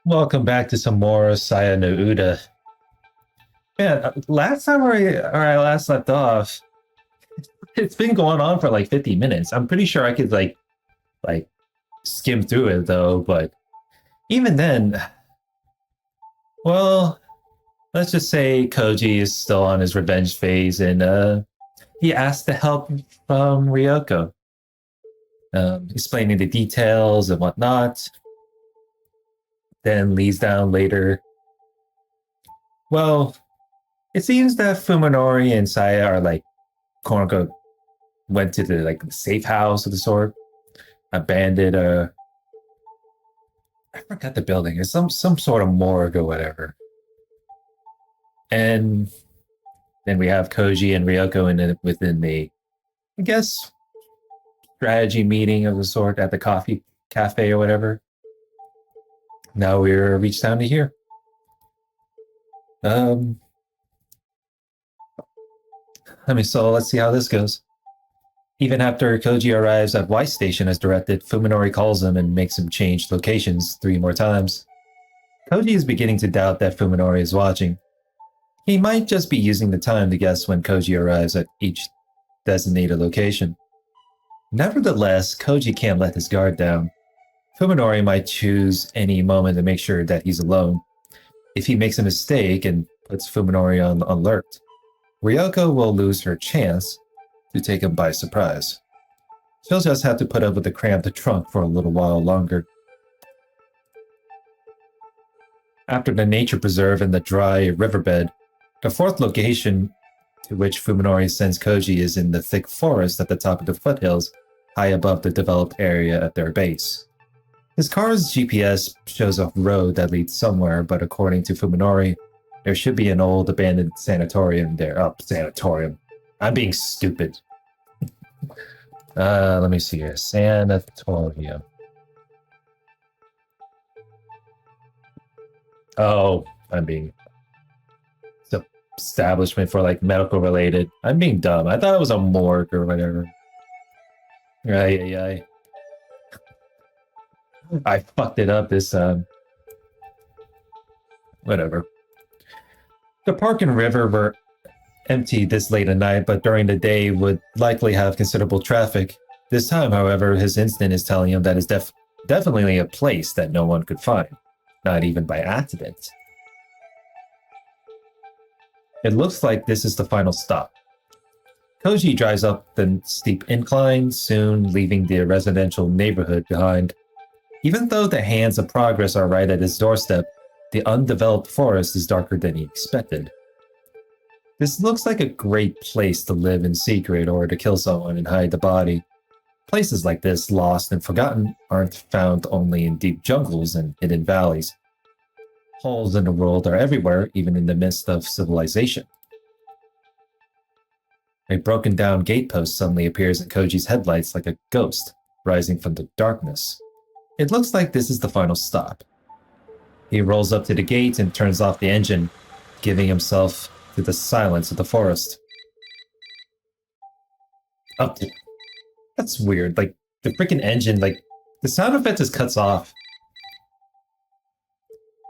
Welcome back to some more Saya no Uda. Man, last time I last left off, it's been going on for like 50 minutes. I'm pretty sure I could like skim through it though, but even then, well, let's just say Koji is still on his revenge phase and he asked to help from Ryoko. Explaining the details and whatnot. Then leads down later. Well, it seems that Fuminori and Saya are like quote unquote went to the like safe house of the sort, abandoned I forgot the building. It's some sort of morgue or whatever. And then we have Koji and Ryoko within the I guess strategy meeting of the sort at the coffee cafe or whatever. Now we're reached down to here. So let's see how this goes. Even after Koji arrives at Y Station as directed, Fuminori calls him and makes him change locations 3 more times. Koji is beginning to doubt that Fuminori is watching. He might just be using the time to guess when Koji arrives at each designated location. Nevertheless, Koji can't let his guard down. Fuminori might choose any moment to make sure that he's alone. If he makes a mistake and puts Fuminori on alert, Ryoko will lose her chance to take him by surprise. She'll just have to put up with the cramped trunk for a little while longer. After the nature preserve and the dry riverbed, the 4th location to which Fuminori sends Koji is in the thick forest at the top of the foothills, high above the developed area at their base. His car's GPS shows a road that leads somewhere, but according to Fuminori, there should be an old abandoned sanatorium there. Oh, sanatorium. I'm being stupid. Let me see here. Sanatorium. Oh, I'm being... It's an establishment for like medical related. I'm being dumb. I thought it was a morgue or whatever. Right. I fucked it up this time. Whatever. The park and river were empty this late at night, but during the day would likely have considerable traffic. This time, however, his instinct is telling him that it's definitely a place that no one could find, not even by accident. It looks like this is the final stop. Koji drives up the steep incline, soon leaving the residential neighborhood behind. Even though the hands of progress are right at his doorstep, the undeveloped forest is darker than he expected. This looks like a great place to live in secret or to kill someone and hide the body. Places like this, lost and forgotten, aren't found only in deep jungles and hidden valleys. Holes in the world are everywhere, even in the midst of civilization. A broken down gatepost suddenly appears in Koji's headlights like a ghost, rising from the darkness. It looks like this is the final stop. He rolls up to the gate and turns off the engine, giving himself to the silence of the forest. Oh, that's weird. Like, the freaking engine, like, the sound effect just cuts off.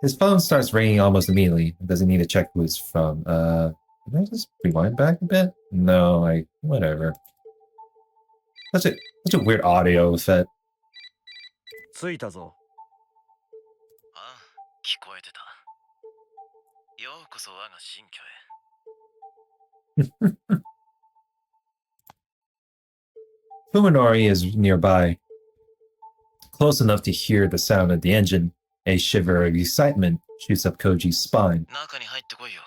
His phone starts ringing almost immediately. Doesn't need to check who it's from. Can I just rewind back a bit? No, whatever. Such a weird audio effect. 着いたぞ。ああ、聞こえてた。ようこそ我が新居へ。Fuminori is nearby, close enough to hear the sound of the engine. A shiver of excitement shoots up Koji's spine. 中に入ってこいよ。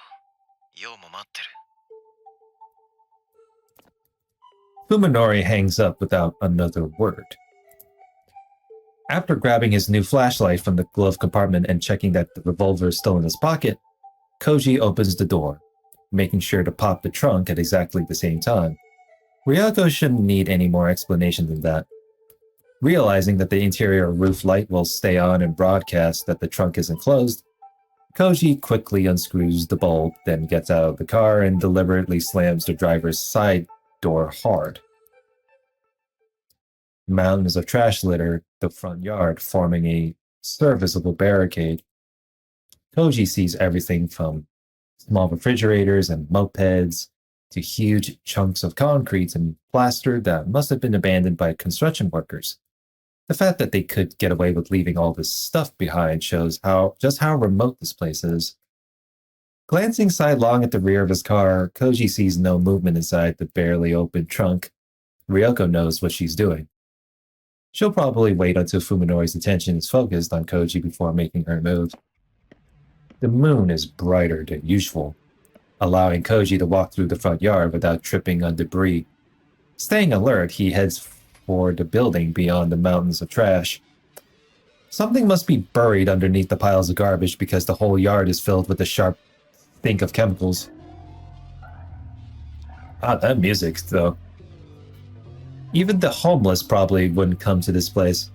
ようも待ってる。Fuminori hangs up without another word. After grabbing his new flashlight from the glove compartment and checking that the revolver is still in his pocket, Koji opens the door, making sure to pop the trunk at exactly the same time. Ryoko shouldn't need any more explanation than that. Realizing that the interior roof light will stay on and broadcast that the trunk isn't closed, Koji quickly unscrews the bolt, then gets out of the car and deliberately slams the driver's side door hard. Mountains of trash litter the front yard, forming a serviceable barricade Koji sees everything from small refrigerators and mopeds to huge chunks of concrete and plaster that must have been abandoned by construction workers. The fact that they could get away with leaving all this stuff behind shows just how remote this place is. Glancing sidelong at the rear of his car, Koji sees no movement inside the barely open trunk. Ryoko knows what she's doing. She'll probably wait until Fuminori's attention is focused on Koji before making her move. The moon is brighter than usual, allowing Koji to walk through the front yard without tripping on debris. Staying alert, he heads for the building beyond the mountains of trash. Something must be buried underneath the piles of garbage because the whole yard is filled with the sharp stink of chemicals. Ah, that music, though. Even the homeless probably wouldn't come to this place.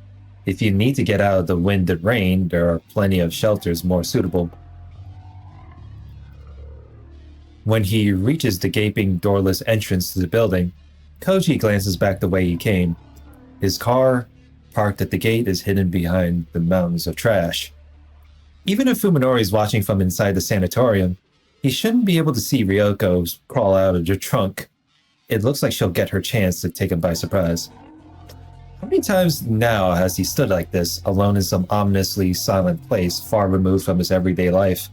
If you need to get out of the wind and rain, there are plenty of shelters more suitable. When he reaches the gaping, doorless entrance to the building, Koji glances back the way he came. His car, parked at the gate, is hidden behind the mountains of trash. Even if Fuminori is watching from inside the sanatorium, he shouldn't be able to see Ryoko crawl out of the trunk. It looks like she'll get her chance to take him by surprise. How many times now has he stood like this, alone in some ominously silent place far removed from his everyday life?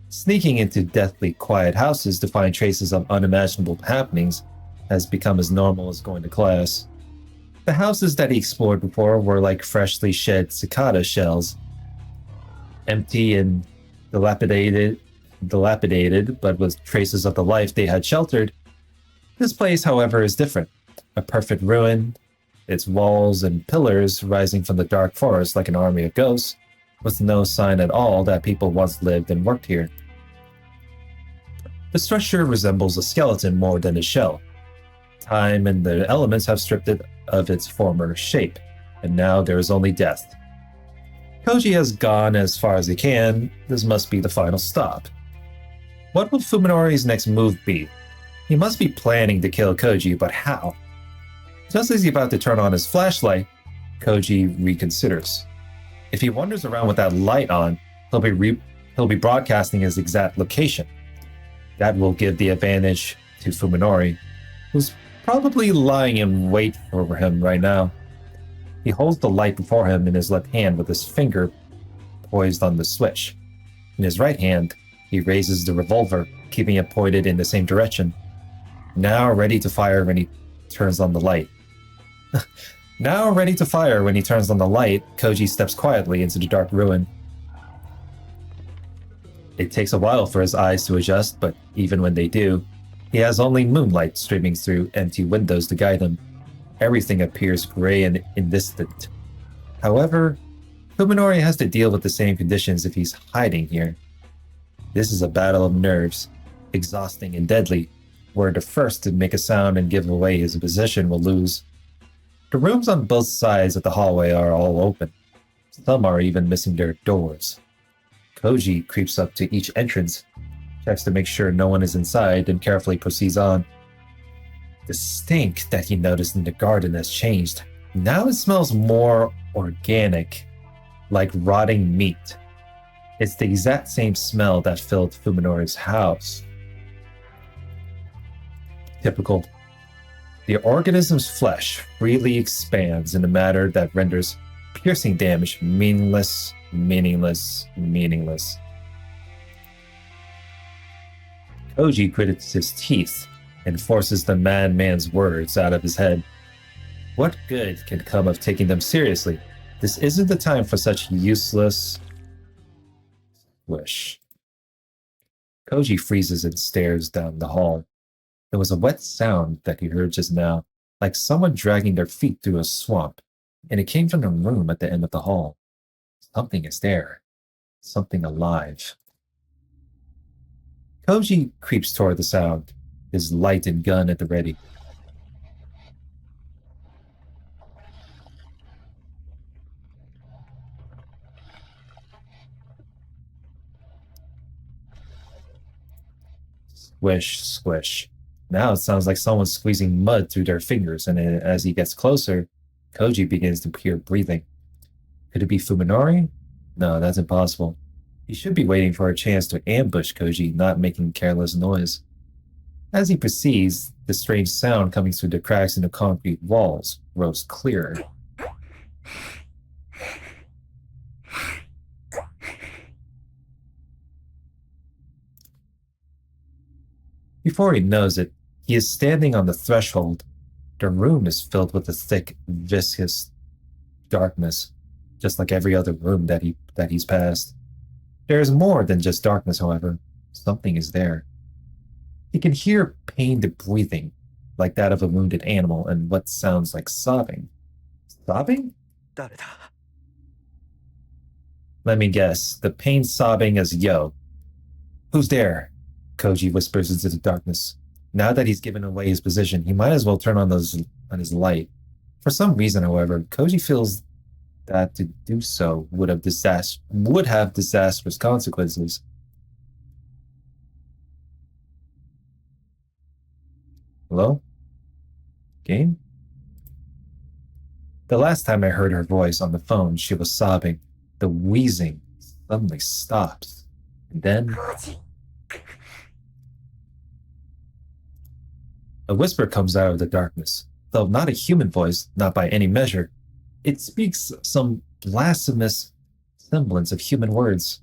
Sneaking into deathly quiet houses to find traces of unimaginable happenings has become as normal as going to class. The houses that he explored before were like freshly shed cicada shells. Empty and dilapidated, but with traces of the life they had sheltered. This place, however, is different. A perfect ruin, its walls and pillars rising from the dark forest like an army of ghosts, with no sign at all that people once lived and worked here. The structure resembles a skeleton more than a shell. Time and the elements have stripped it of its former shape, and now there is only death. Koji has gone as far as he can. This must be the final stop. What will Fuminori's next move be? He must be planning to kill Koji, but how? Just as he's about to turn on his flashlight, Koji reconsiders. If he wanders around with that light on, he'll be broadcasting his exact location. That will give the advantage to Fuminori, who's probably lying in wait for him right now. He holds the light before him in his left hand with his finger poised on the switch. In his right hand, he raises the revolver, keeping it pointed in the same direction. Now ready to fire when he turns on the light. Koji steps quietly into the dark ruin. It takes a while for his eyes to adjust, but even when they do, he has only moonlight streaming through empty windows to guide him. Everything appears gray and indistant. However, Fuminori has to deal with the same conditions if he's hiding here. This is a battle of nerves, exhausting and deadly, where the first to make a sound and give away his position will lose. The rooms on both sides of the hallway are all open. Some are even missing their doors. Koji creeps up to each entrance, checks to make sure no one is inside, and carefully proceeds on. The stink that he noticed in the garden has changed. Now it smells more organic, like rotting meat. It's the exact same smell that filled Fuminori's house. Typical. The organism's flesh freely expands in a manner that renders piercing damage meaningless. Koji grits his teeth and forces the man's words out of his head. What good can come of taking them seriously? This isn't the time for such useless wish. Koji freezes and stares down the hall. There was a wet sound that he heard just now, like someone dragging their feet through a swamp, and it came from the room at the end of the hall. Something is there. Something alive. Koji creeps toward the sound, his light and gun at the ready. Squish, squish. Now it sounds like someone's squeezing mud through their fingers, and as he gets closer, Koji begins to hear breathing. Could it be Fuminori? No, that's impossible. He should be waiting for a chance to ambush Koji, not making careless noise. As he proceeds, the strange sound coming through the cracks in the concrete walls grows clearer. Before he knows it, he is standing on the threshold. The room is filled with a thick, viscous darkness, just like every other room that he's passed. There is more than just darkness, however. Something is there. He can hear pained breathing, like that of a wounded animal, and what sounds like sobbing. Sobbing? 誰だ Let me guess. The pained sobbing is Yo. Who's there? Koji whispers into the darkness. Now that he's given away his position, he might as well turn on his light. For some reason, however, Koji feels that to do so would have disastrous consequences. Hello? Game? The last time I heard her voice on the phone, she was sobbing. The wheezing suddenly stops. And then... a whisper comes out of the darkness, though not a human voice, not by any measure. It speaks some blasphemous semblance of human words.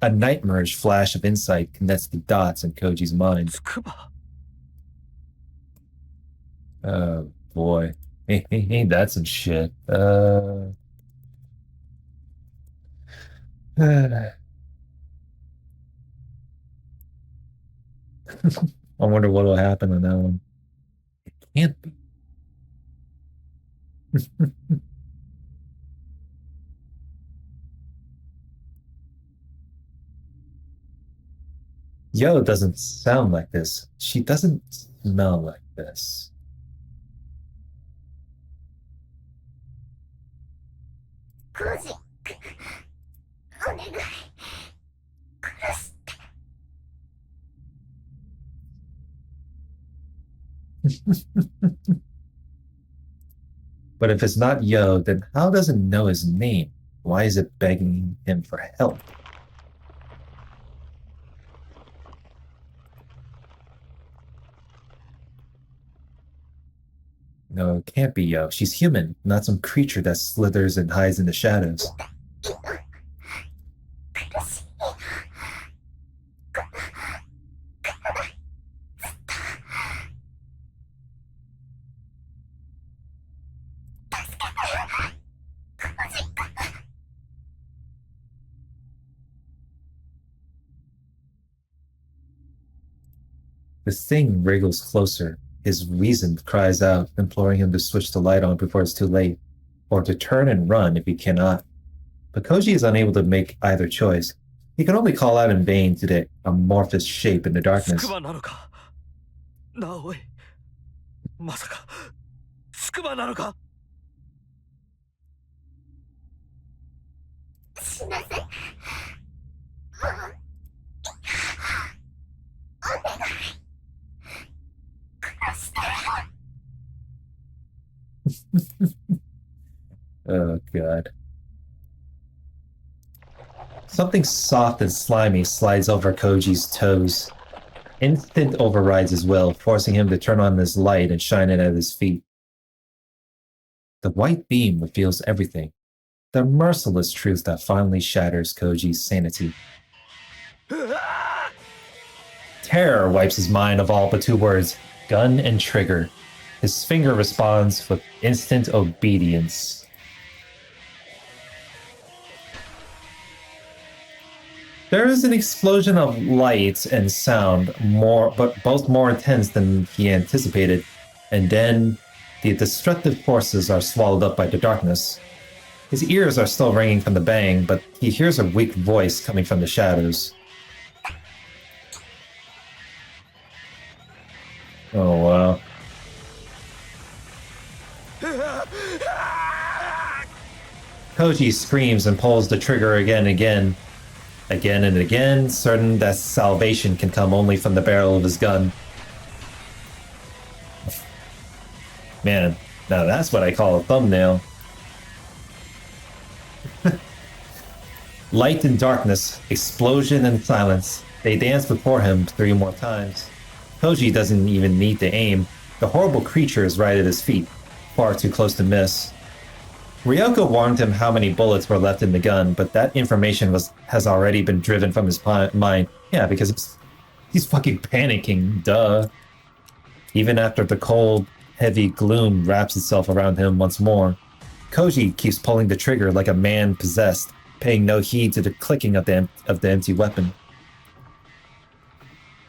A nightmarish flash of insight connects the dots in Koji's mind. つくば Oh, boy. Ain't that some shit? I wonder what will happen on that one. It can't be. Yo doesn't sound like this. She doesn't smell like this. Koji, お願い、殺して。 But if it's not Yo, then how does it know his name? Why is it begging him for help? No, it can't be Yo. She's human, not some creature that slithers and hides in the shadows. The thing wriggles closer. His reason cries out, imploring him to switch the light on before it's too late, or to turn and run if he cannot. But Koji is unable to make either choice. He can only call out in vain to the amorphous shape in the つ darkness. くばなのか直江まさかつくばなのかしなさい。もう、お願い。殺して。 Oh, God. Something soft and slimy slides over Koji's toes. Instinct overrides his will, forcing him to turn on his light and shine it at his feet. The white beam reveals everything. The merciless truth that finally shatters Koji's sanity. Terror wipes his mind of all but two words, gun and trigger. His finger responds with instant obedience. There is an explosion of light and sound, but both more intense than he anticipated, and then the destructive forces are swallowed up by the darkness. His ears are still ringing from the bang, but he hears a weak voice coming from the shadows. Oh, wow. Koji screams and pulls the trigger again and again. Again and again, certain that salvation can come only from the barrel of his gun. Man, now that's what I call a thumbnail. Light and darkness, explosion and silence. They dance before him 3 more times. Koji doesn't even need to aim. The horrible creature is right at his feet, far too close to miss. Ryoko warned him how many bullets were left in the gun, but that information has already been driven from his mind. Yeah, because he's fucking panicking, duh. Even after the cold, heavy gloom wraps itself around him once more, Koji keeps pulling the trigger like a man possessed, paying no heed to the clicking of the empty weapon.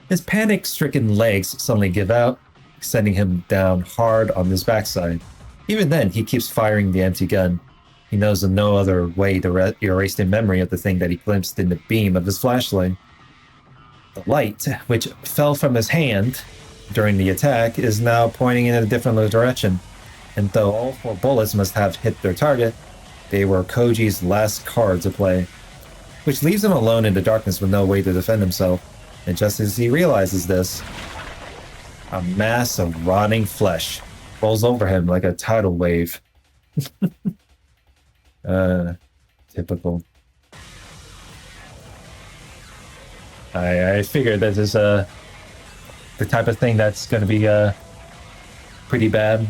His panic-stricken legs suddenly give out, sending him down hard on his backside. Even then, he keeps firing the empty gun. He knows of no other way to erase the memory of the thing that he glimpsed in the beam of his flashlight. The light, which fell from his hand during the attack, is now pointing in a different direction. And though all 4 bullets must have hit their target, they were Koji's last card to play, which leaves him alone in the darkness with no way to defend himself. And just as he realizes this, a mass of rotting flesh rolls over him like a tidal wave. Typical. I figured this is the type of thing that's going to be pretty bad.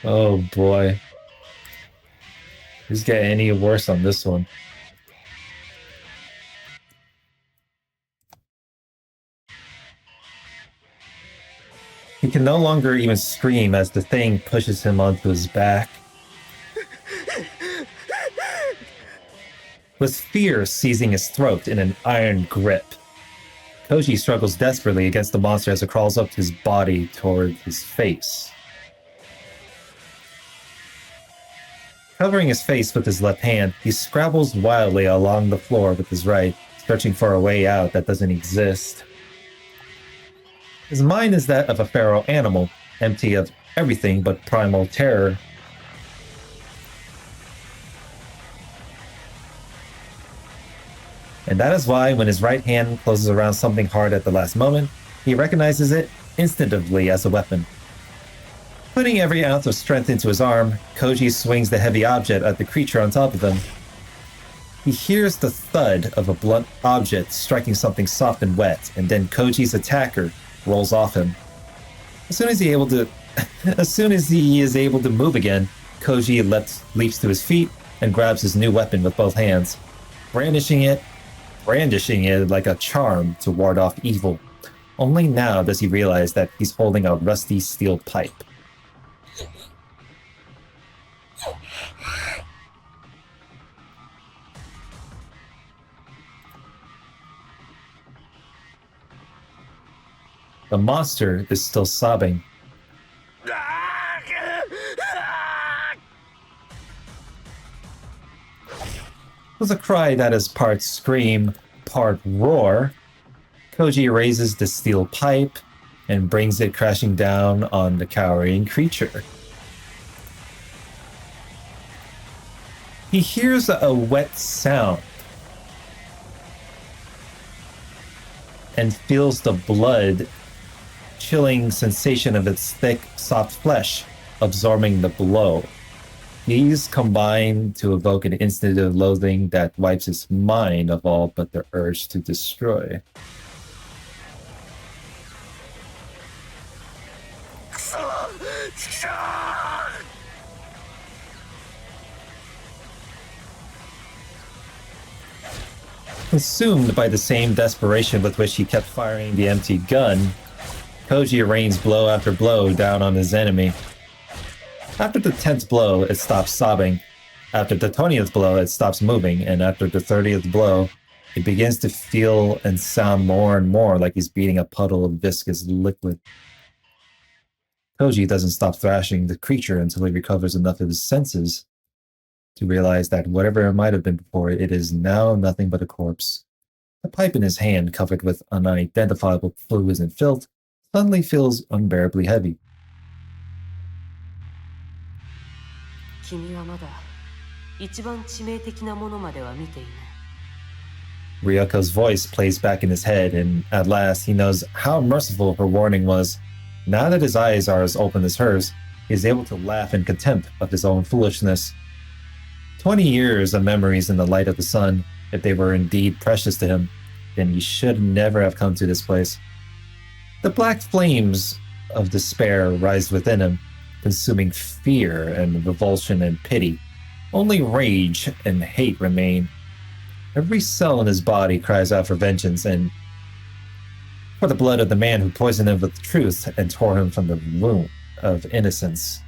Oh boy. Who's getting any worse on this one? He can no longer even scream as the thing pushes him onto his back. With fear seizing his throat in an iron grip, Koji struggles desperately against the monster as it crawls up his body toward his face. Covering his face with his left hand, he scrabbles wildly along the floor with his right, searching for a way out that doesn't exist. His mind is that of a feral animal, empty of everything but primal terror. And that is why, when his right hand closes around something hard at the last moment, he recognizes it instinctively as a weapon. Putting every ounce of strength into his arm, Koji swings the heavy object at the creature on top of him. He hears the thud of a blunt object striking something soft and wet, and then Koji's attacker rolls off him. As soon as he is able to move again, Koji leaps to his feet and grabs his new weapon with both hands, brandishing it like a charm to ward off evil. Only now does he realize that he's holding a rusty steel pipe. The monster is still sobbing. With a cry that is part scream, part roar, Koji raises the steel pipe and brings it crashing down on the cowering creature. He hears a wet sound and feels the blood chilling sensation of its thick, soft flesh absorbing the blow. These combine to evoke an instant of loathing that wipes his mind of all but the urge to destroy. Consumed by the same desperation with which he kept firing the empty gun, Koji rains blow after blow down on his enemy. After the 10th blow, it stops sobbing. After the 20th blow, it stops moving. And after the 30th blow, it begins to feel and sound more and more like he's beating a puddle of viscous liquid. Koji doesn't stop thrashing the creature until he recovers enough of his senses to realize that whatever it might have been before, it is now nothing but a corpse. The pipe in his hand, covered with unidentifiable fluids and filth, suddenly feels unbearably heavy. 君はまだ一番致命的なものまでは見ていない。Ryoko's voice plays back in his head, and at last he knows how merciful her warning was. Now that his eyes are as open as hers, he is able to laugh in contempt of his own foolishness. 20 years of memories in the light of the sun, if they were indeed precious to him, then he should never have come to this place. The black flames of despair rise within him, consuming fear and revulsion and pity. Only rage and hate remain. Every cell in his body cries out for vengeance and for the blood of the man who poisoned him with truth and tore him from the womb of innocence.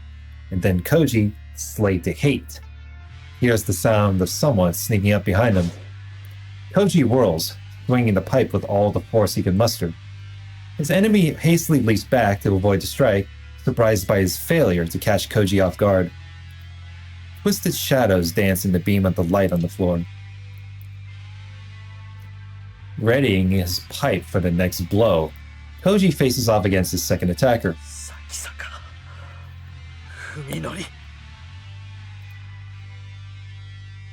And then Koji, slave to hate, hears the sound of someone sneaking up behind him. Koji whirls, swinging the pipe with all the force he can muster. His enemy hastily leaps back to avoid the strike, surprised by his failure to catch Koji off guard. Twisted shadows dance in the beam of the light on the floor. Readying his pipe for the next blow, Koji faces off against his second attacker. Saya Fuminori.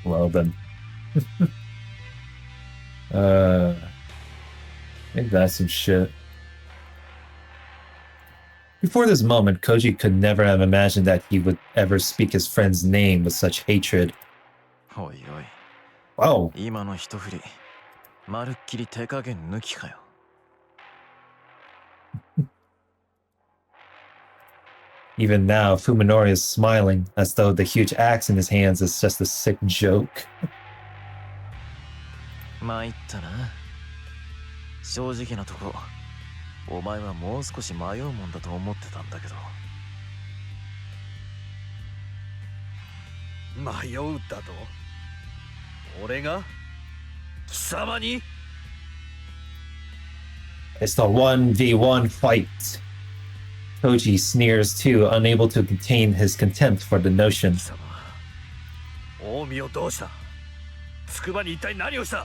Well then. Maybe that's some shit. Before this moment, Koji could never have imagined that he would ever speak his friend's name with such hatred. おいおい Wow, 今の一振りまるっきり手加減抜きかよ even now, Fuminori is smiling, as though the huge axe in his hands is just a sick joke. 参ったな正直なとこお前はもう少し迷うもんだと思ってたんだけど迷うだと俺が貴様に It's the 1v1 fight. Koji sneers too, unable to contain his contempt for the notion. 貴様近江をどうした筑波に一体何をした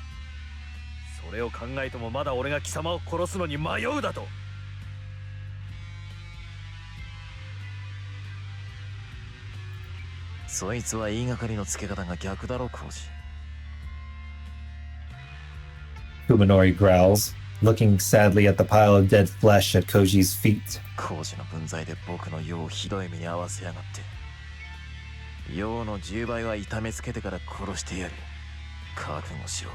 それを考えてもまだ俺が貴様を殺すのに迷うだとそいつは言いがかりのつけ方が逆だろコージ Fuminori growls, looking sadly at the pile of dead flesh at Koji's feet. コージの分際で僕の世をひどい目に遭わせやがって世の10倍は痛めつけてから殺してやる覚悟しろ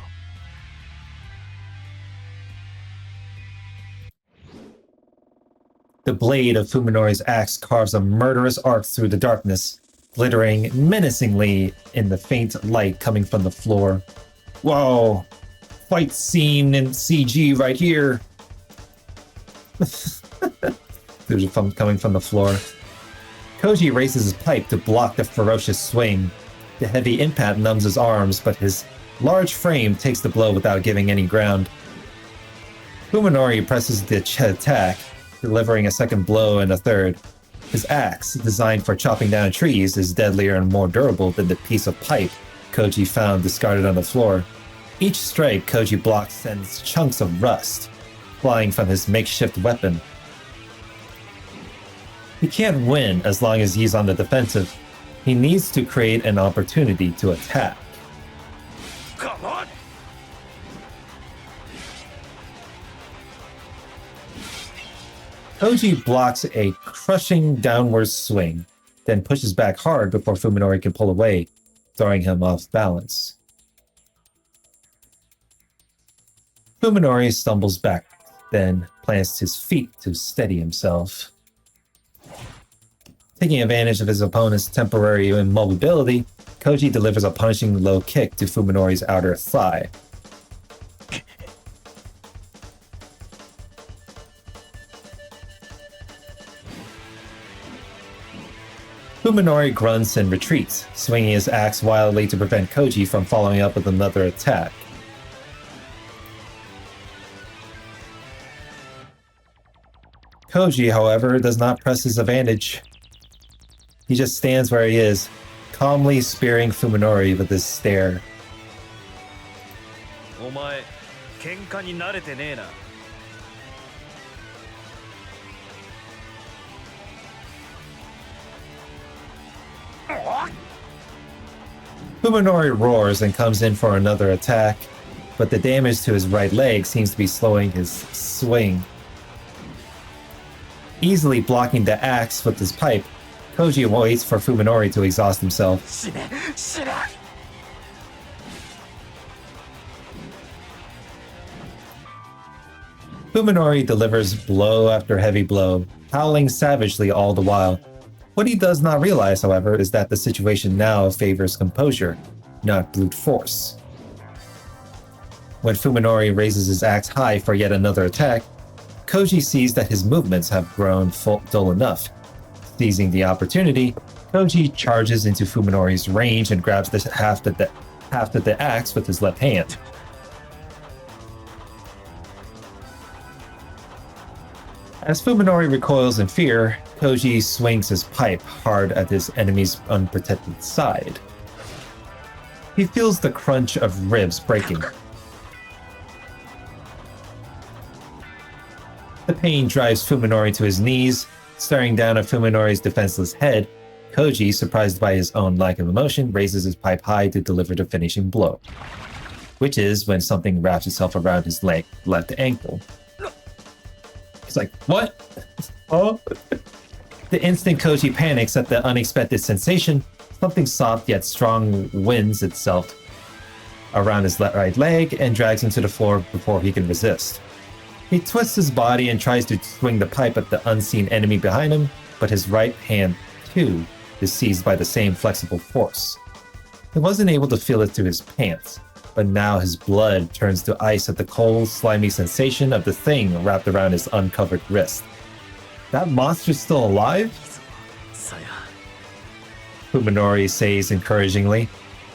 The blade of Fuminori's axe carves a murderous arc through the darkness, glittering menacingly in the faint light coming from the floor. Whoa! Fight scene in CG right here! Coming from the floor. Koji raises his pipe to block the ferocious swing. The heavy impact numbs his arms, but his large frame takes the blow without giving any ground. Fuminori presses the attack, delivering a second blow and a third. His axe, designed for chopping down trees, is deadlier and more durable than the piece of pipe Koji found discarded on the floor. Each strike Koji blocks sends chunks of rust flying from his makeshift weapon. He can't win as long as he's on the defensive. He needs to create an opportunity to attack. Come on! Koji blocks a crushing downward swing, then pushes back hard before Fuminori can pull away, throwing him off balance. Fuminori stumbles back, then plants his feet to steady himself. Taking advantage of his opponent's temporary immobility, Koji delivers a punishing low kick to Fuminori's outer thigh. Fuminori grunts and retreats, swinging his axe wildly to prevent Koji from following up with another attack. Koji, however, does not press his advantage. He just stands where he is, calmly spearing Fuminori with his stare. お前喧嘩に慣れてねえな Fuminori roars and comes in for another attack, but the damage to his right leg seems to be slowing his swing. Easily blocking the axe with his pipe, Koji waits for Fuminori to exhaust himself. 死ね死ね Fuminori delivers blow after heavy blow, howling savagely all the while. What he does not realize, however, is that the situation now favors composure, not brute force. When Fuminori raises his axe high for yet another attack, Koji sees that his movements have grown dull enough. Seizing the opportunity, Koji charges into Fuminori's range and grabs the haft of the axe with his left hand. As Fuminori recoils in fear, Koji swings his pipe hard at his enemy's unprotected side. He feels the crunch of ribs breaking. The pain drives Fuminori to his knees. Staring down at Fuminori's defenseless head, Koji, surprised by his own lack of emotion, raises his pipe high to deliver the finishing blow, which is when something wraps itself around his left ankle. He's like, what? Oh. The instant Koji panics at the unexpected sensation, something soft yet strong winds itself around his right leg and drags him to the floor before he can resist. He twists his body and tries to swing the pipe at the unseen enemy behind him, but his right hand, too, is seized by the same flexible force. He wasn't able to feel it through his pants, but now his blood turns to ice at the cold, slimy sensation of the thing wrapped around his uncovered wrist. That monster's still alive? さや Fuminori says encouragingly.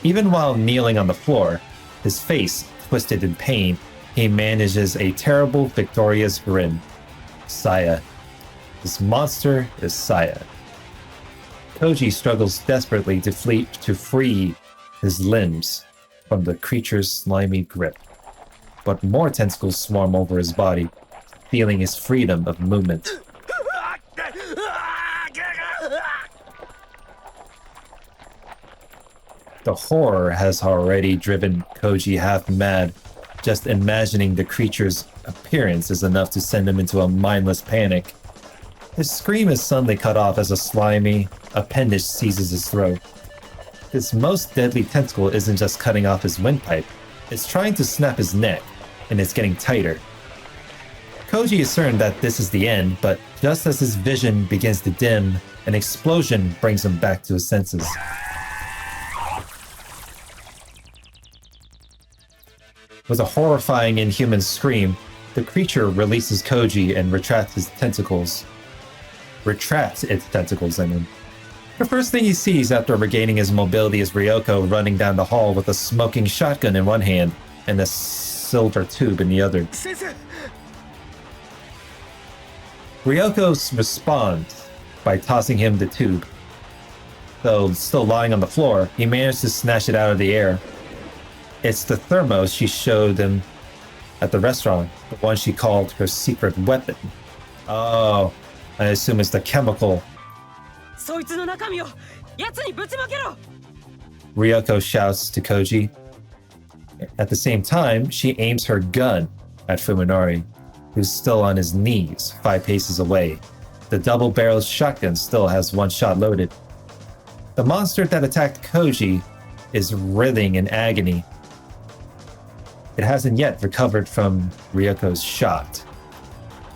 Even while kneeling on the floor, his face twisted in pain, he manages a terrible, victorious grin. Saya. This monster is Saya. Koji struggles desperately to free his limbs from the creature's slimy grip. But more tentacles swarm over his body, stealing his freedom of movement. The horror has already driven Koji half mad. Just imagining the creature's appearance is enough to send him into a mindless panic. His scream is suddenly cut off as a slimy appendage seizes his throat. His most deadly tentacle isn't just cutting off his windpipe, it's trying to snap his neck, and it's getting tighter. Koji is certain that this is the end, but just as his vision begins to dim, an explosion brings him back to his senses. With a horrifying inhuman scream, the creature releases Koji and retracts its tentacles. The first thing he sees after regaining his mobility is Ryoko running down the hall with a smoking shotgun in one hand and a silver tube in the other. 先生 Ryoko responds by tossing him the tube. Though still lying on the floor, he managed to snatch it out of the air. It's the thermos she showed him at the restaurant, the one she called her secret weapon. Oh, I assume it's the chemical. そいつの中身を奴にぶちまけろ Ryoko shouts to Koji. At the same time, she aims her gun at Fuminori, who's still on his knees 5 paces away. The double-barreled shotgun still has 1 shot loaded. The monster that attacked Koji is writhing in agony. It hasn't yet recovered from Ryoko's shot.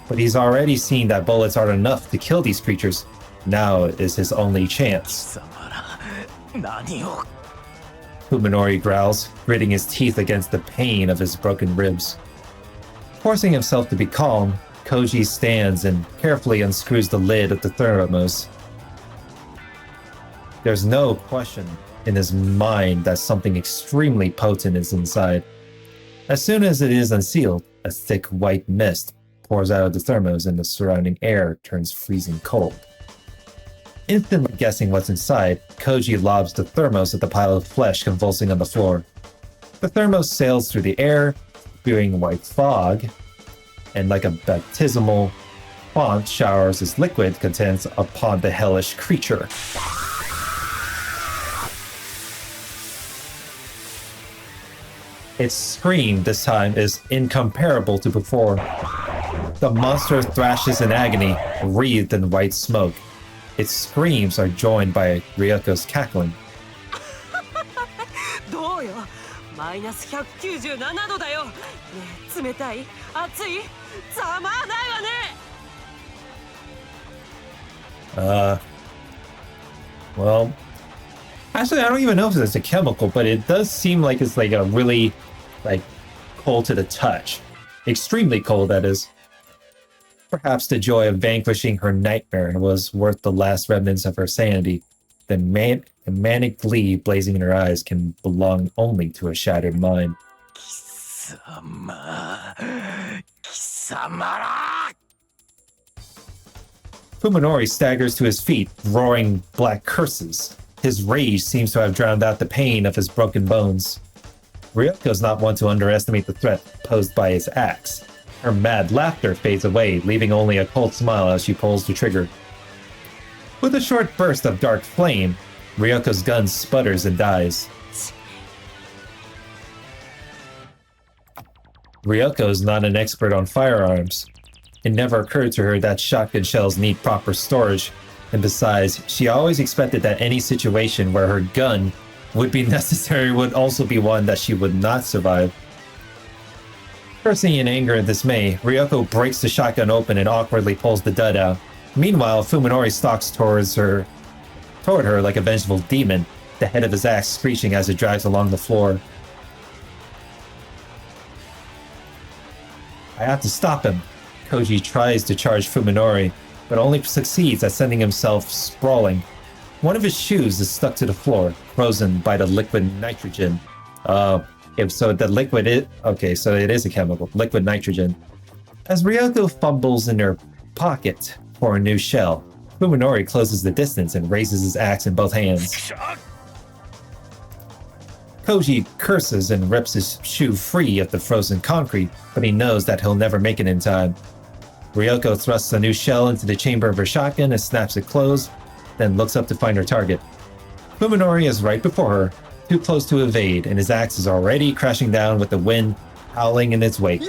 But he's already seen that bullets aren't enough to kill these creatures. Now is his only chance. 貴様ら何を Fuminori growls, gritting his teeth against the pain of his broken ribs. Forcing himself to be calm, Koji stands and carefully unscrews the lid of the thermos. There's no question in his mind that something extremely potent is inside. As soon as it is unsealed, a thick white mist pours out of the thermos and the surrounding air turns freezing cold. Instantly guessing what's inside, Koji lobs the thermos at the pile of flesh convulsing on the floor. The thermos sails through the air, spewing white fog, and like a baptismal font showers its liquid contents upon the hellish creature. Its scream this time is incomparable to before. The monster thrashes in agony, wreathed in white smoke. Its screams are joined by Ryoko's cackling. どうよマイナス197度だよねえ冷たい熱いざまあないわね Well, actually, I don't even know if it's a chemical, but it does seem like it's like a really, like, cold to the touch. Extremely cold, that is. Perhaps the joy of vanquishing her nightmare was worth the last remnants of her sanity. The manic glee blazing in her eyes can belong only to a shattered mind. 貴様ら Fuminori staggers to his feet, roaring black curses. His rage seems to have drowned out the pain of his broken bones. Ryoko's not one to underestimate the threat posed by his axe. Her mad laughter fades away, leaving only a cold smile as she pulls the trigger. With a short burst of dark flame, Ryoko's gun sputters and dies. Ryoko's not an expert on firearms. It never occurred to her that shotgun shells need proper storage, and besides, she always expected that any situation where her gun would be necessary would also be one that she would not survive. Cursing in anger and dismay, Ryoko breaks the shotgun open and awkwardly pulls the dud out. Meanwhile, Fuminori stalks toward her like a vengeful demon, the head of his axe screeching as it drags along the floor. I have to stop him. Koji tries to charge Fuminori, but only succeeds at sending himself sprawling. One of his shoes is stuck to the floor, frozen by the liquid nitrogen. So it is a chemical, liquid nitrogen. As Ryoko fumbles in her pocket for a new shell, Fuminori closes the distance and raises his axe in both hands. Koji curses and rips his shoe free of the frozen concrete, but he knows that he'll never make it in time. Ryoko thrusts a new shell into the chamber of her shotgun and snaps it closed, then looks up to find her target. Fuminori is right before her, too close to evade, and his axe is already crashing down with the wind howling in its wake.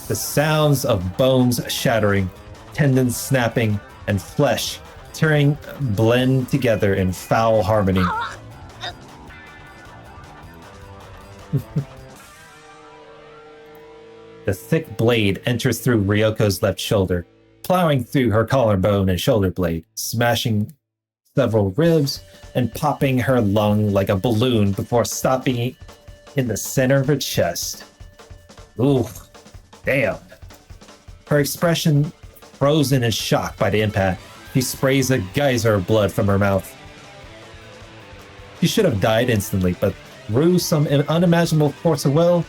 The sounds of bones shattering, tendons snapping, and flesh tearing blend together in foul harmony. The thick blade enters through Ryoko's left shoulder, plowing through her collarbone and shoulder blade, smashing several ribs and popping her lung like a balloon before stopping in the center of her chest. Ooh, damn. Her expression frozen in shock by the impact. She sprays a geyser of blood from her mouth. She should have died instantly, but through some unimaginable force of will,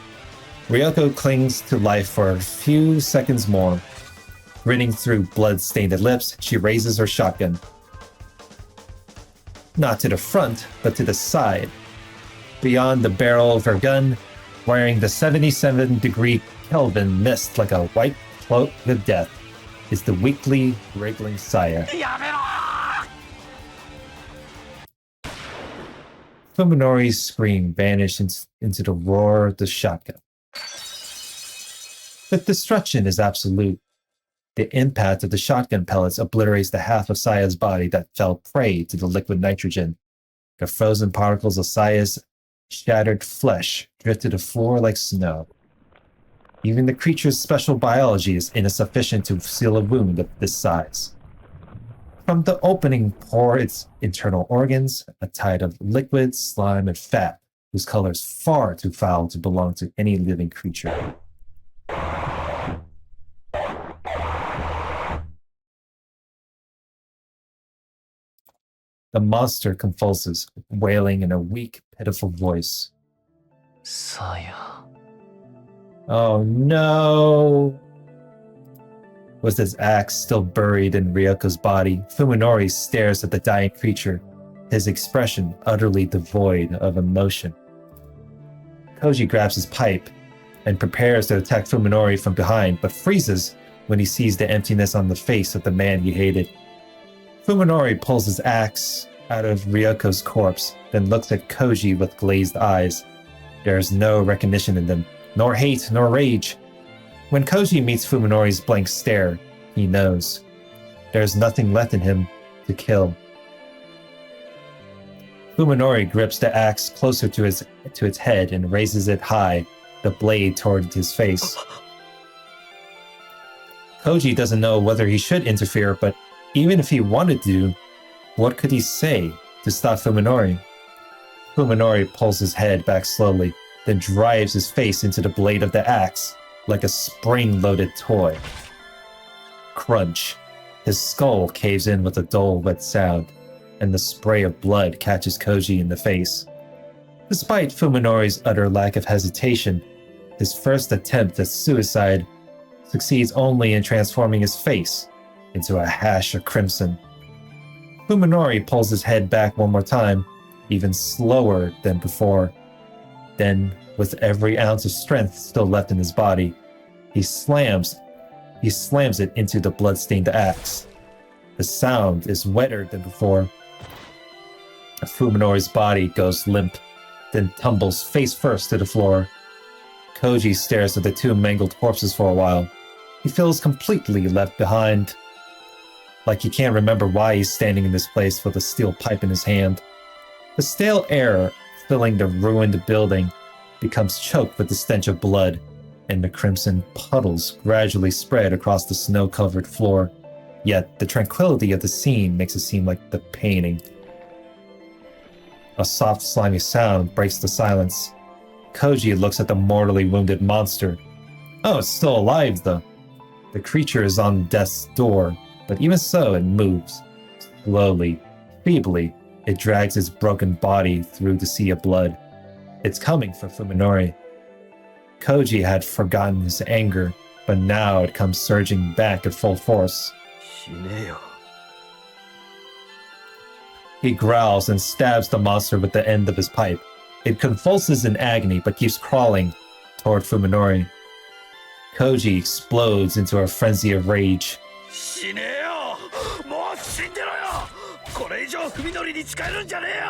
Ryoko clings to life for a few seconds more. Grinning through blood-stained lips, she raises her shotgun. Not to the front, but to the side. Beyond the barrel of her gun, wearing the 77-degree Kelvin mist like a white cloak of death, is the weakly wriggling Saya. Fuminori's scream vanished into the roar of the shotgun. The destruction is absolute. The impact of the shotgun pellets obliterates the half of Saya's body that fell prey to the liquid nitrogen. The frozen particles of Saya's shattered flesh drift to the floor like snow. Even the creature's special biology is insufficient to seal a wound of this size. From the opening pour its internal organs, a tide of liquid, slime, and fat, whose color is far too foul to belong to any living creature. The monster convulses, wailing in a weak, pitiful voice. Saya. Oh no! With his axe still buried in Ryoko's body, Fuminori stares at the dying creature, his expression utterly devoid of emotion. Koji grabs his pipe and prepares to attack Fuminori from behind, but freezes when he sees the emptiness on the face of the man he hated. Fuminori pulls his axe out of Ryoko's corpse, then looks at Koji with glazed eyes. There is no recognition in them, nor hate, nor rage. When Koji meets Fuminori's blank stare, he knows. There is nothing left in him to kill. Fuminori grips the axe closer to its head and raises it high, the blade toward his face. Koji doesn't know whether he should interfere, but even if he wanted to, what could he say to stop Fuminori? Fuminori pulls his head back slowly, then drives his face into the blade of the axe like a spring-loaded toy. Crunch. His skull caves in with a dull, wet sound, and the spray of blood catches Koji in the face. Despite Fuminori's utter lack of hesitation, his first attempt at suicide succeeds only in transforming his face into a hash of crimson. Fuminori pulls his head back one more time, even slower than before. Then, with every ounce of strength still left in his body, he slams it into the blood-stained axe. The sound is wetter than before. Fuminori's body goes limp, then tumbles face first to the floor. Koji stares at the two mangled corpses for a while. He feels completely left behind. Like he can't remember why he's standing in this place with a steel pipe in his hand. The stale air filling the ruined building becomes choked with the stench of blood, and the crimson puddles gradually spread across the snow-covered floor. Yet the tranquility of the scene makes it seem like the painting. A soft, slimy sound breaks the silence. Koji looks at the mortally wounded monster. Oh, it's still alive, though. The creature is on death's door, but even so, it moves. Slowly, feebly, it drags its broken body through the sea of blood. It's coming for Fuminori. Koji had forgotten his anger, but now it comes surging back at full force. 死ねよ He growls and stabs the monster with the end of his pipe. It convulses in agony but keeps crawling toward Fuminori. Koji explodes into a frenzy of rage. 死ねえよもう死んでろよこれ以上文則に使えるんじゃねえよ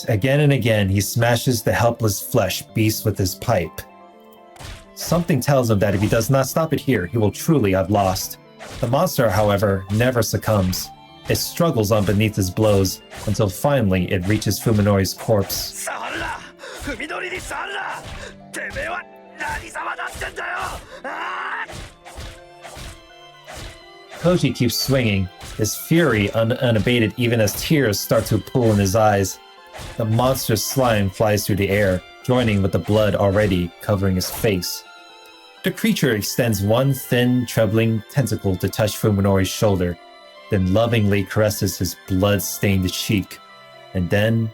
Again and again, he smashes the helpless flesh beast with his pipe. Something tells him that if he does not stop it here, he will truly have lost. The monster, however, never succumbs. It struggles on beneath his blows until finally it reaches Fuminori's corpse. 触るな文則に触るなてめえは何様だってんだよああ Koji keeps swinging, his fury unabated even as tears start to pool in his eyes. The monster's slime flies through the air, joining with the blood already covering his face. The creature extends one thin, trebling tentacle to touch Fuminori's shoulder, then lovingly caresses his blood-stained cheek, and then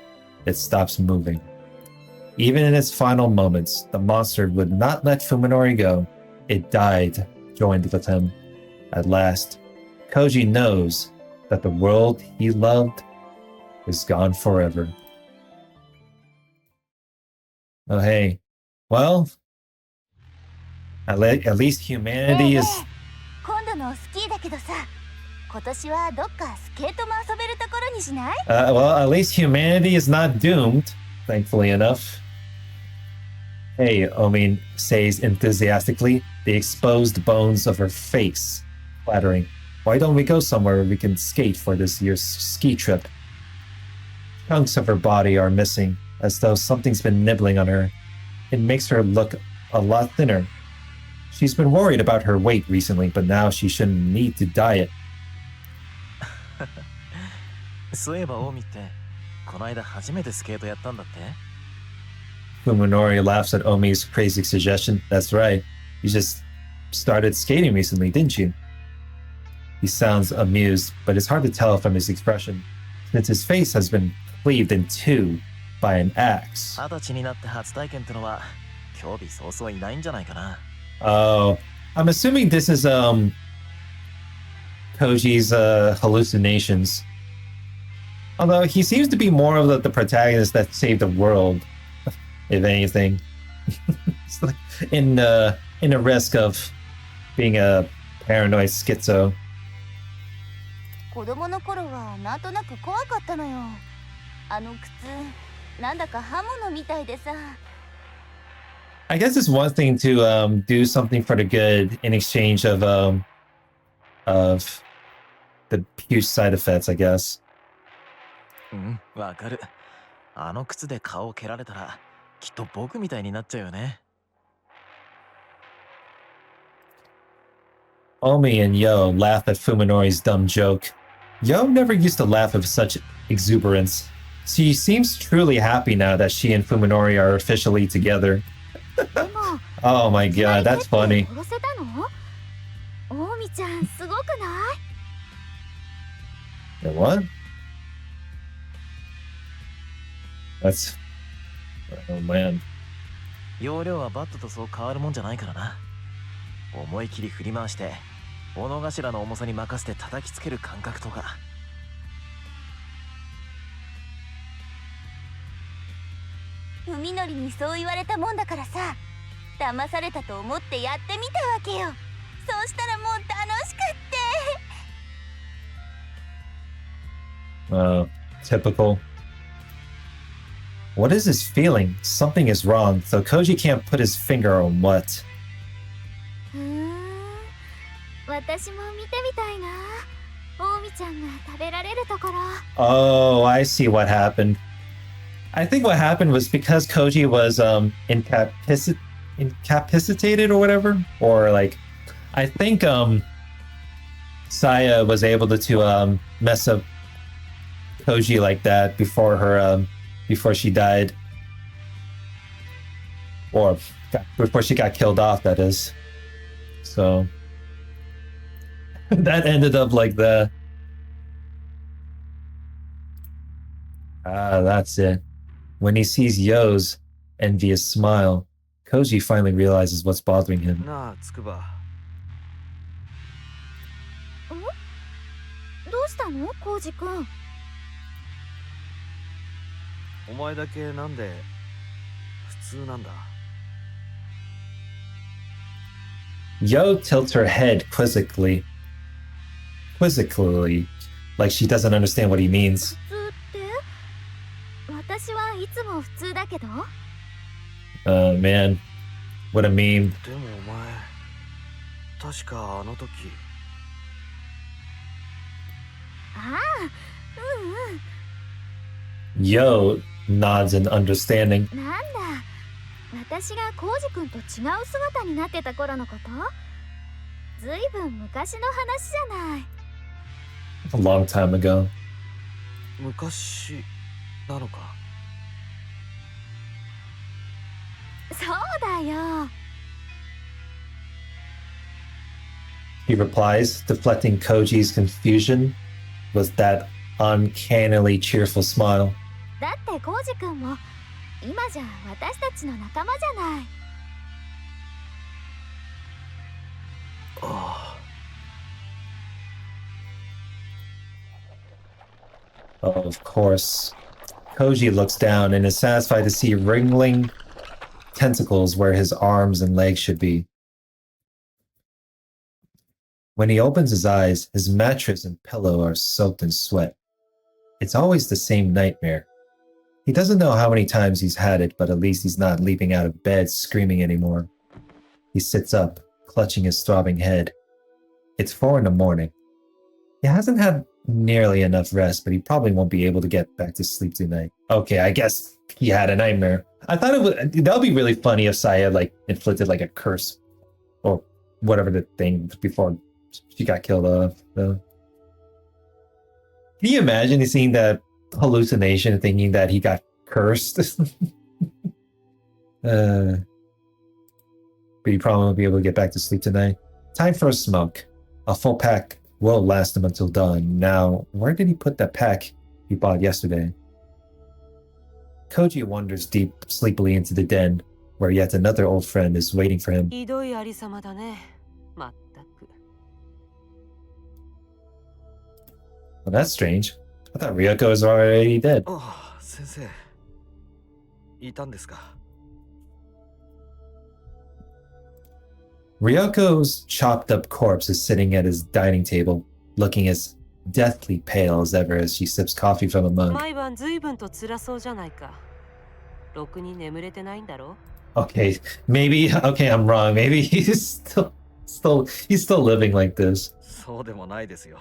it stops moving. Even in its final moments, the monster would not let Fuminori go. It died, joined with him. At last, Koji knows that the world he loved is gone forever. Oh, hey. Well, at least humanity is... 今度のスキーだけどさ、今年はどっかスケートも遊べるところにしない？ well, at least humanity is not doomed, thankfully enough. Hey, Omin says enthusiastically, the exposed bones of her face flattering. Why don't we go somewhere where we can skate for this year's ski trip? Chunks of her body are missing, as though something's been nibbling on her. It makes her look a lot thinner. She's been worried about her weight recently, but now she shouldn't need to diet. そういえばオミってこの間初めてスケートやったんだって Fuminori laughs at Omi's crazy suggestion. That's right. You just started skating recently, didn't you? He sounds amused, but it's hard to tell from his expression, since his face has been cleaved in two by an axe. 20歳になって初体験ってのは興味そうそういないんじゃないかな Oh, I'm assuming this is Koji's hallucinations. Although he seems to be more of the protagonist that saved the world, if anything. It's like in in a risk of being a paranoid schizo. 子供の頃はなんとなく怖かったのよ。あの靴なんだか刃物みたいでさ。 I guess it's one thing to do something for the good in exchange of the huge side effects, I guess. うんわかる。あの靴で顔を蹴られたらきっと僕みたいになっちゃうよね。 Omi and Yo laugh at Fuminori's dumb joke. Yo never used to laugh with such exuberance. She seems truly happy now that she and Fuminori are officially together. でも Oh my god, that's funny. 殺せたの？大見ちゃんすごくない？ What? That's... Oh man. 容量はバットとそう変わるもんじゃないからな。思い切り振り回して斧頭の重さに任せて叩きつける感覚とか。海のりにそう言われたもんだからさ、騙されたと思ってやってみたわけよ。そうしたらもう楽しくって。Typical. What is this feeling? Something is wrong, though Koji can't put his finger on what. 私も見てみたいな。大見ちゃんが食べられるところ。 Oh, I see what happened. I think what happened was because Koji was incapacitated or whatever, or like I think Saya was able to mess up Koji like that before her before she died, or before she got killed off, that is. So that ended up like that. That's it. When he sees Yo's envious smile, Koji finally realizes what's bothering him. なあつくば。どうしたの、コウジ君。お前だけなんで普通なんだ。 Yo tilts her head quizzically, like she doesn't understand what he means. 普通って？私はいつも普通だけど。Man, what a meme. でもお前確かあの時。ああ、Yo nods in understanding. なんだ。私がコウジ君と違う姿になってた頃のこと？ずいぶん昔の話じゃない。 A long time ago. 昔なのか。そうだよ。 He replies, deflecting Koji's confusion with that uncannily cheerful smile. だってコウジ君も今じゃ私たちの仲間じゃない。 あ Oh, of course. Koji looks down and is satisfied to see wriggling tentacles where his arms and legs should be. When he opens his eyes, his mattress and pillow are soaked in sweat. It's always the same nightmare. He doesn't know how many times he's had it, but at least he's not leaping out of bed screaming anymore. He sits up, clutching his throbbing head. It's 4 in the morning. He hasn't had nearly enough rest, but he probably won't be able to get back to sleep tonight. Okay, I guess he had a nightmare. I thought that would be really funny if Saya like inflicted like a curse or whatever the thing before she got killed off. So. Can you imagine seeing that hallucination and thinking that he got cursed? But he probably won't be able to get back to sleep tonight. Time for a smoke. A full pack will last him until dawn. Now, where did he put that pack he bought yesterday? Koji wanders deep, sleepily into the den, where yet another old friend is waiting for him. ひどいありさまだね。まったく。 Well, that's strange. I thought Ryoko was already dead. ああ、先生いたんですか。Ryoko's chopped up corpse is sitting at his dining table, looking as deathly pale as ever as she sips coffee from a mug. 毎晩随分と辛そうじゃないか。ろくに眠れてないんだろ Okay, maybe okay, I'm wrong. Maybe he's still living like this. そうでもないですよ。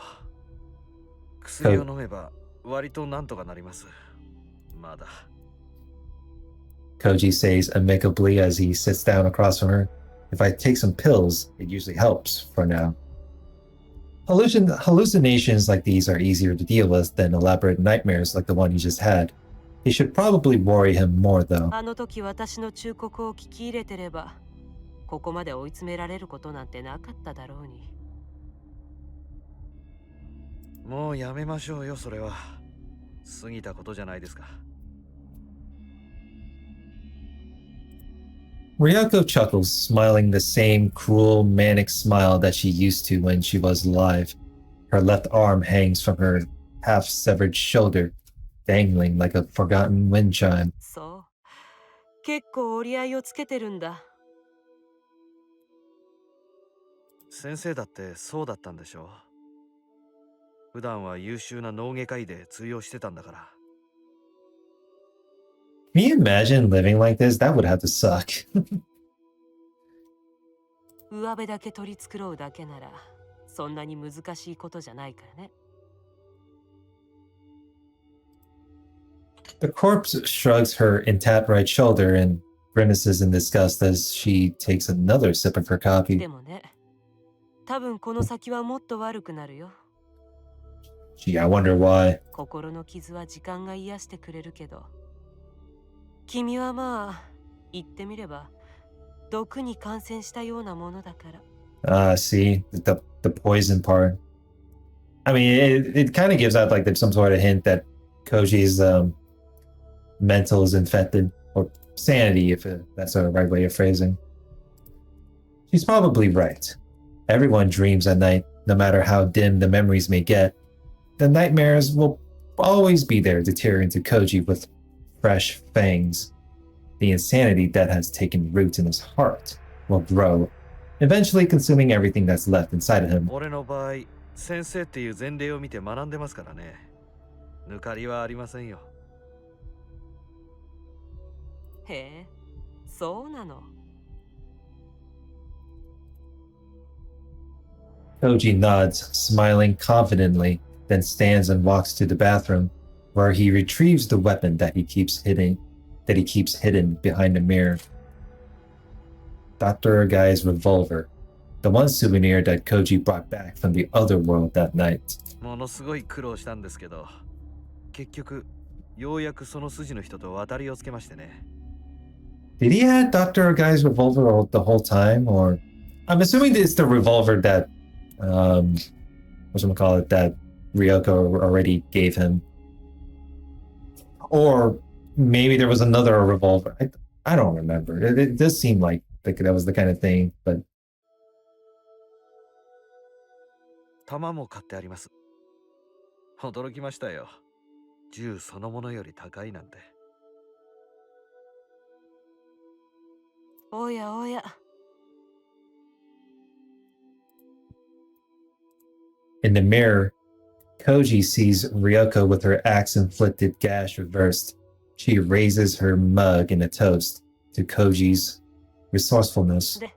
薬を飲めば割となんとかなります。まだ。Koji says amicably as he sits down across from her. If I take some pills, it usually helps for now. Hallucinations like these are easier to deal with than elaborate nightmares like the one he just had. They should probably worry him more, though. あの時私の忠告を聞き入れてれば、ここまで追い詰められることなんてなかっただろうに。もうやめましょうよ、それは。過ぎたことじゃないですか。Ryoko chuckles, smiling the same cruel, manic smile that she used to when she was alive. Her left arm hangs from her half-severed shoulder, dangling like a forgotten wind chime. そう。結構折り合いをつけてるんだ。先生だってそうだったんでしょう。普段は優秀な脳外科医で通用してたんだから。Can you imagine living like this? That would have to suck. 上辺だけ取り繕うだけなら、そんなに難しいことじゃないからね。The corpse shrugs her intact right shoulder and grimaces in disgust as she takes another sip of her coffee. でもね、多分この先はもっと悪くなるよ。Gee, I wonder why. 心の傷は時間が癒してくれるけど、君はまあ、言ってみれば、毒に感染したようなものだから。See, the poison part. I mean, it kind of gives out like some sort of hint that Koji's mental is infected, or sanity, if that's the right way of phrasing. She's probably right. Everyone dreams at night, no matter how dim the memories may get. The nightmares will always be there to tear into Koji with fresh fangs. The insanity that has taken root in his heart will grow, eventually consuming everything that's left inside of him. 俺の場合、先生っていう前例を見て学んでますからね。抜かりはありませんよ。へえ、そうなの。Koji nods, smiling confidently, then stands and walks to the bathroom, where he retrieves the weapon that he keeps hidden behind a mirror. Dr. Guy's revolver, the one souvenir that Koji brought back from the other world that night. ものすごい苦労したんですけど、結局ようやくその筋の人と渡りをつけましてね。Did he have Dr. Guy's revolver the whole time, or I'm assuming it's the revolver that whatchamacallit, that Ryoko already gave him. Or maybe there was another revolver. I don't remember. It does seem like that was the kind of thing, but 弾も買ってあります。驚きましたよ。銃そのものより高いなんて。おやおや。in the mirror, Koji sees Ryoko with her axe-inflicted gash reversed. She raises her mug in a toast to Koji's resourcefulness. で、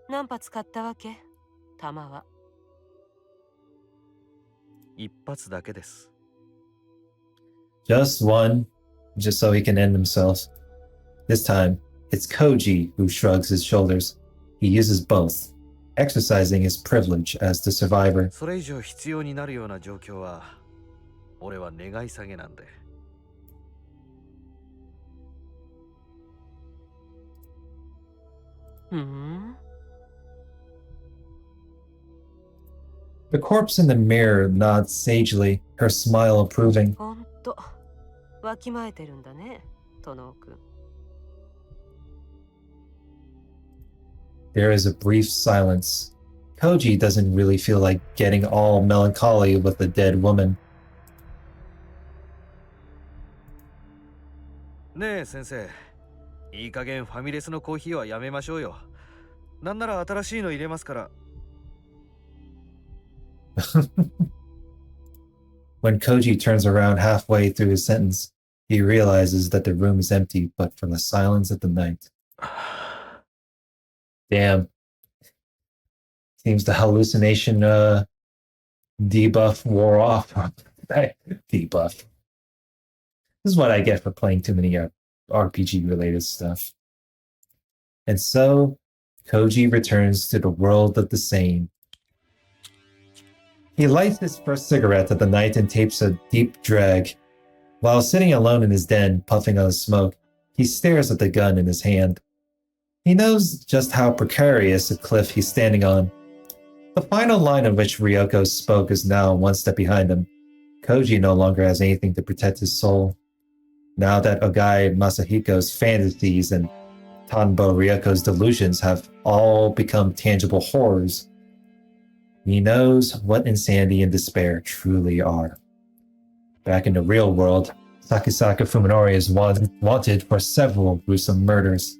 何発買ったわけ？弾は。一発だけです。Just one, just so he can end himself. This time, it's Koji who shrugs his shoulders. He uses both, exercising his privilege as the survivor. それ以上必要になるような状況は、俺は願い下げなんで。The corpse in the mirror nods sagely, her smile approving. ほんと、わきまえてるんだね、殿くん。There is a brief silence. Koji doesn't really feel like getting all melancholy with a dead woman. ねえ先生、いい加減ファミレスのコーヒーはやめましょうよ。なんなら新しいの入れますから。 When Koji turns around halfway through his sentence, he realizes that the room is empty but for the silence of the night. Damn. Seems the hallucination debuff wore off. Debuff. This is what I get for playing too many RPG related stuff. And so, Koji returns to the world of the sane. He lights his first cigarette of the night and tapes a deep drag. While sitting alone in his den, puffing on smoke, he stares at the gun in his hand. He knows just how precarious a cliff he's standing on. The final line of which Ryoko spoke is now one step behind him. Koji no longer has anything to protect his soul. Now that Ogai Masahiko's fantasies and Tanbo Ryoko's delusions have all become tangible horrors, he knows what insanity and despair truly are. Back in the real world, Sakisaka Fuminori is wanted for several gruesome murders.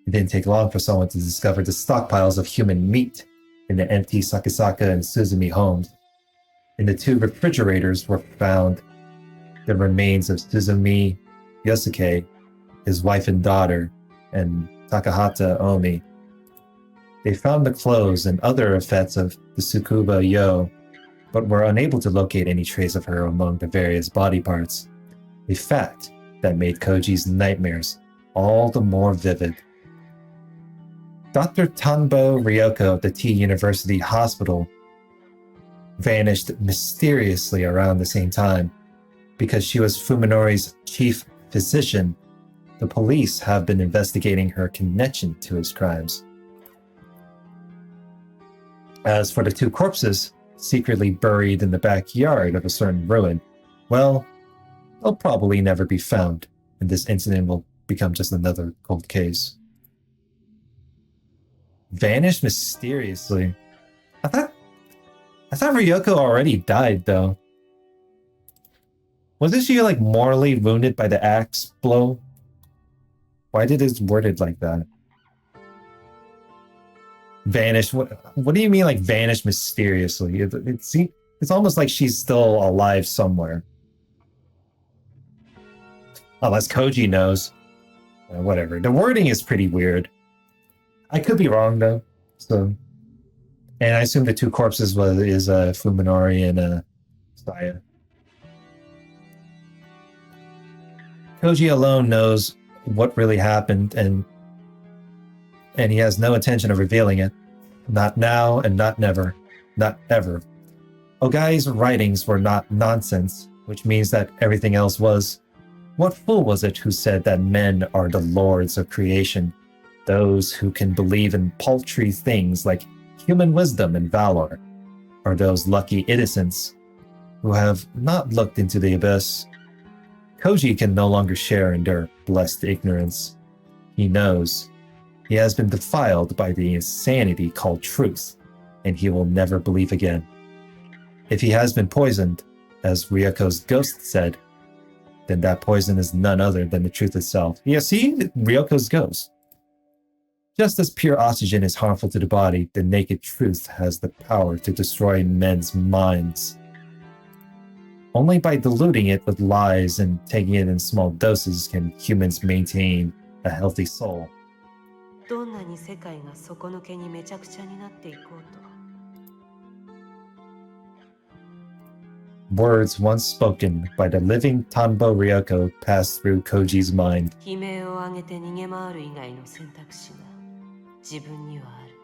It didn't take long for someone to discover the stockpiles of human meat in the empty Sakisaka and Suzumi homes. In the two refrigerators were found the remains of Suzumi Yosuke, his wife and daughter, and Takahata Omi. They found the clothes and other effects of the Tsukuba Yo, but were unable to locate any trace of her among the various body parts, a fact that made Koji's nightmares all the more vivid. Dr. Tanbo Ryoko of the T University Hospital vanished mysteriously around the same time. Because she was Fuminori's chief physician, the police have been investigating her connection to his crimes. As for the two corpses, secretly buried in the backyard of a certain ruin, well, they'll probably never be found, and this incident will become just another cold case. Vanished mysteriously. I thought Ryoko already died, though. Wasn't she, like, mortally wounded by the axe blow? Why did it worded like that? Vanished. What do you mean, like, vanished mysteriously? It's almost like she's still alive somewhere. Unless Koji knows. Whatever. The wording is pretty weird. I could be wrong, though. So, and I assume the two corpses is Fuminori and Saya. Koji alone knows what really happened, and he has no intention of revealing it. Not now and not never. Not ever. Ogai's writings were not nonsense, which means that everything else was. What fool was it who said that men are the lords of creation, those who can believe in paltry things like human wisdom and valor, or those lucky innocents who have not looked into the abyss? Koji can no longer share in their blessed ignorance. He knows. He has been defiled by the insanity called truth, and he will never believe again. If he has been poisoned, as Ryoko's ghost said, then that poison is none other than the truth itself. Yeah, see? Ryoko's ghost. Just as pure oxygen is harmful to the body, the naked truth has the power to destroy men's minds. Only by diluting it with lies and taking it in small doses can humans maintain a healthy soul. どんなに世界が底抜けにめちゃくちゃになっていこうと。 Words once spoken by the living Tanbo Ryoko passed through Koji's mind. 悲鳴を上げて逃げ回る以外の選択肢が自分にはある。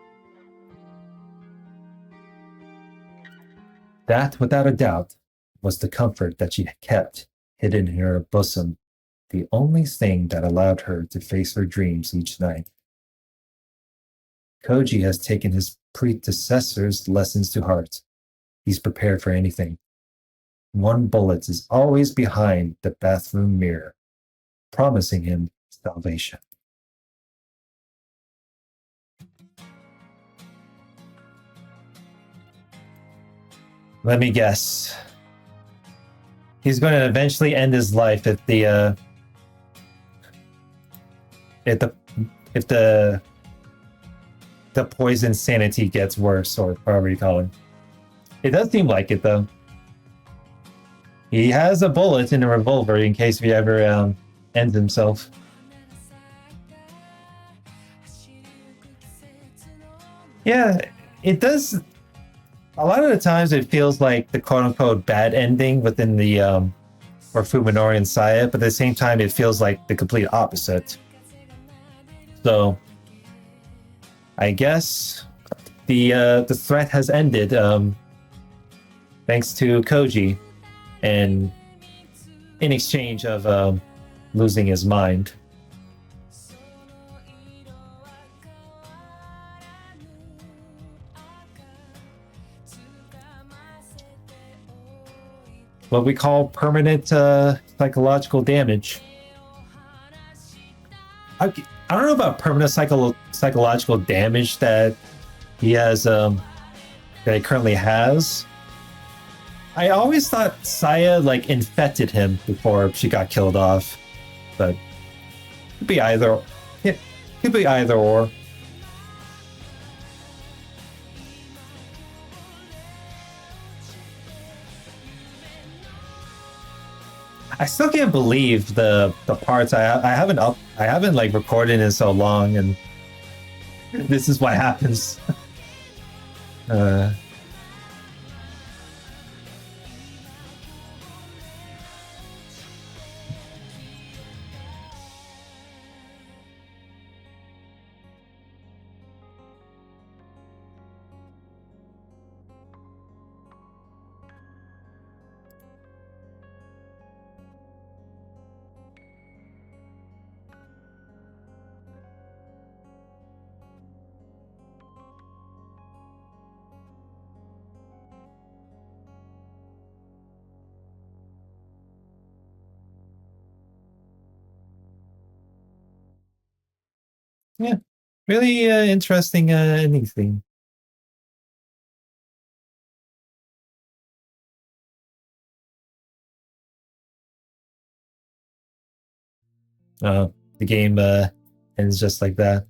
That, without a doubt, was the comfort that she kept hidden in her bosom, the only thing that allowed her to face her dreams each night. Koji has taken his predecessor's lessons to heart. He's prepared for anything. One bullet is always behind the bathroom mirror, promising him salvation. Let me guess. He's going to eventually end his life if the the poison sanity gets worse, or however you call it. It does seem like it, though. He has a bullet in a revolver in case he ever ends himself. Yeah, it does. A lot of the times it feels like the quote-unquote bad ending within the for Fuminori and Saya, but at the same time it feels like the complete opposite. So I guess the threat has ended thanks to Koji, and in exchange of losing his mind. What we call permanent psychological damage. I don't know about permanent psychological damage that he has, that he currently has. I always thought Saya like infected him before she got killed off, but it could be either. It could be either or. I still can't believe the parts I haven't like recorded in so long, and this is what happens. Yeah, really interesting ending theme. The game ends just like that.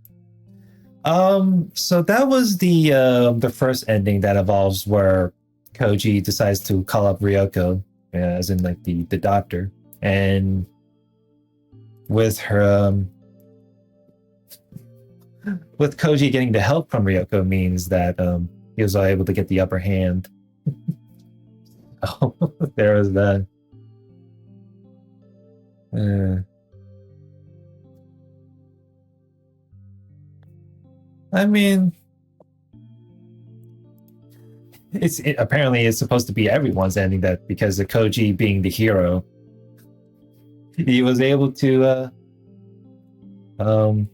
So that was the first ending that evolves where Koji decides to call up Ryoko, as in like the doctor, and with her with Koji getting the help from Ryoko means that he was able to get the upper hand. Oh, there was that. I mean, apparently it's supposed to be everyone's ending, that because of Koji being the hero, he was able to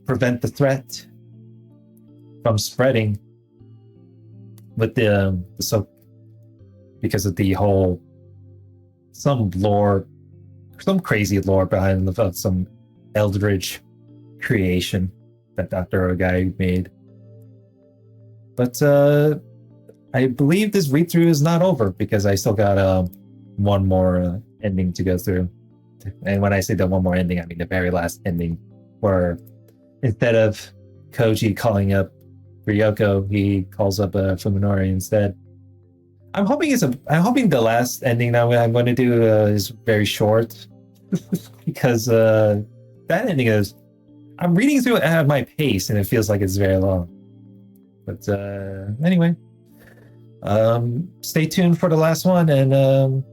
prevent the threat from spreading with because of the whole some crazy lore behind some eldritch creation that Dr. Ogai made. But I believe this read-through is not over, because I still got one more ending to go through. And when I say the one more ending, I mean the very last ending, where instead of Koji calling up Ryoko, he calls up Fuminori instead. I'm hoping the last ending that I'm going to do is very short, because that ending is, I'm reading through it at my pace and it feels like it's very long. But anyway, stay tuned for the last one, and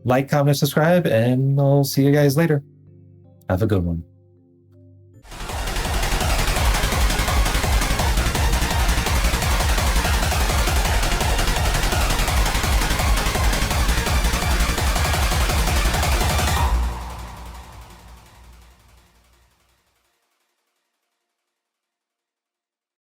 like, comment, subscribe, and I'll see you guys later. Have a good one.